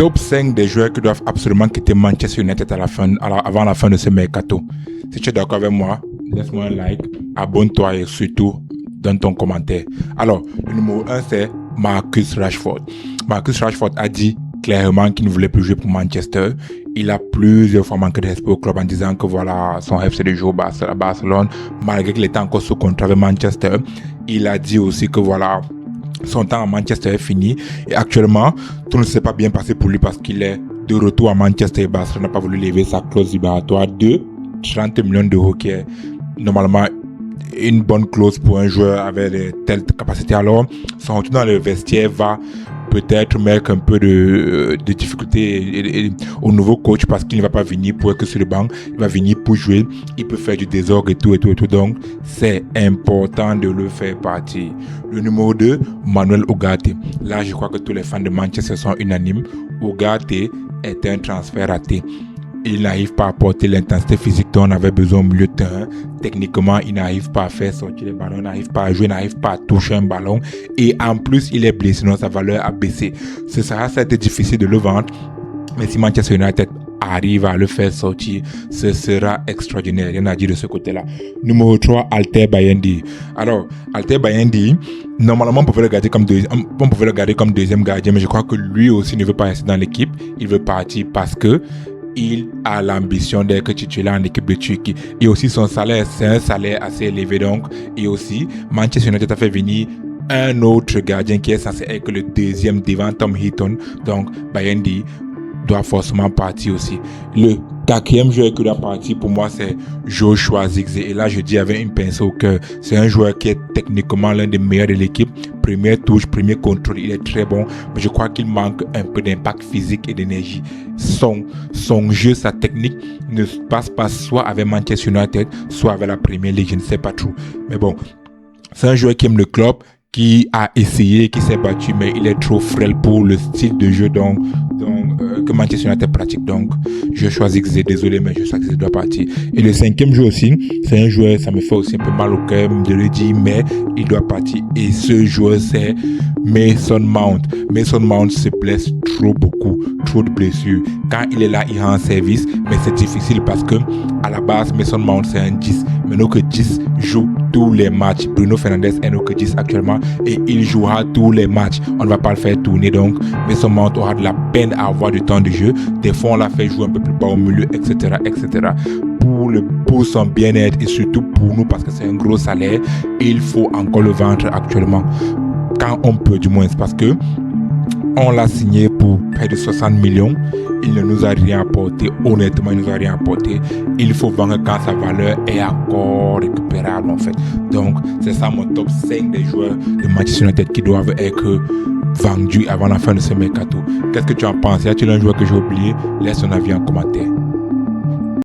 top 5 des joueurs qui doivent absolument quitter Manchester United avant la fin de ce mercato. Si tu es d'accord avec moi, laisse-moi un like, abonne-toi et surtout donne ton commentaire. Alors, le numéro 1, c'est Marcus Rashford. Marcus Rashford a dit clairement qu'il ne voulait plus jouer pour Manchester. Il a plusieurs fois manqué de respect au club en disant que voilà, son rêve c'est de jouer à Barcelone, malgré qu'il était encore sous contrat avec Manchester. Il a dit aussi que voilà, son temps à Manchester est fini et actuellement, tout ne s'est pas bien passé pour lui parce qu'il est de retour à Manchester et Barcelone n'a pas voulu lever sa clause libératoire de 30 millions d'euros qui est normalement une bonne clause pour un joueur avec de telles capacités. Alors, son retour dans le vestiaire va peut-être mettre un peu de difficulté au nouveau coach parce qu'il ne va pas venir pour être sur le banc, il va venir pour jouer, il peut faire du désordre et tout. Donc, c'est important de le faire partir. Le numéro 2, Manuel Ugarte. Là, je crois que tous les fans de Manchester sont unanimes. Ugarte est un transfert raté. Il n'arrive pas à porter l'intensité physique dont on avait besoin au milieu de terrain. Techniquement, il n'arrive pas à faire sortir les ballons, il n'arrive pas à jouer, il n'arrive pas à toucher un ballon. Et en plus, il est blessé, donc sa valeur a baissé. Ce sera certes difficile de le vendre, mais si Manchester United arrive à le faire sortir, ce sera extraordinaire. Rien à dire de ce côté-là. Numéro 3, Alter Bayandi. Alors, Alter Bayandi, normalement, on pouvait le garder comme deuxième gardien, mais je crois que lui aussi ne veut pas rester dans l'équipe. Il veut partir parce que il a l'ambition d'être titulaire en équipe de Turquie. Et aussi son salaire, c'est un salaire assez élevé donc. Et aussi, Manchester United a fait venir un autre gardien qui est censé être le deuxième devant Tom Heaton. Donc, Bayandi doit forcément partir aussi. Le quatrième joueur qui doit partir pour moi, c'est Joshua Zirkzee. Et là, je dis avec une pince au cœur. C'est un joueur qui est techniquement l'un des meilleurs de l'équipe. Première touche, premier contrôle, il est très bon. Mais je crois qu'il manque un peu d'impact physique et d'énergie. Son jeu, sa technique ne passe pas soit avec Manchester United, soit avec la Premier League. Je ne sais pas trop. Mais bon, c'est un joueur qui aime le club, qui a essayé, qui s'est battu, mais il est trop frêle pour le style de jeu que Manchester United pratique. Donc, je choisis Zirkzee. Désolé, mais je sais que Zirkzee doit partir. Et le cinquième joueur aussi, c'est un joueur, ça me fait aussi un peu mal au cœur de le dire, mais il doit partir. Et ce joueur, c'est Mason Mount. Mason Mount se blesse beaucoup, trop de blessures. Quand il est là, il rend service, mais c'est difficile parce que à la base, Mason Mount, c'est un 10. Mais nous que 10 joue tous les matchs. Bruno Fernandes est nous que 10 actuellement et il jouera tous les matchs. On ne va pas le faire tourner donc, Mason Mount aura de la peine à avoir du temps de jeu. Des fois, on l'a fait jouer un peu plus bas au milieu, etc. Pour son bien-être et surtout pour nous parce que c'est un gros salaire, il faut encore le vendre actuellement. Quand on peut, du moins, parce que on l'a signé pour près de 60 millions. Il ne nous a rien apporté. Honnêtement, il ne nous a rien apporté. Il faut vendre quand sa valeur est encore récupérable, en fait. Donc, c'est ça mon top 5 des joueurs de Manchester United qui doivent être vendus avant la fin de ce mercato. Qu'est-ce que tu en penses? Y a-t-il un joueur que j'ai oublié? Laisse ton avis en commentaire.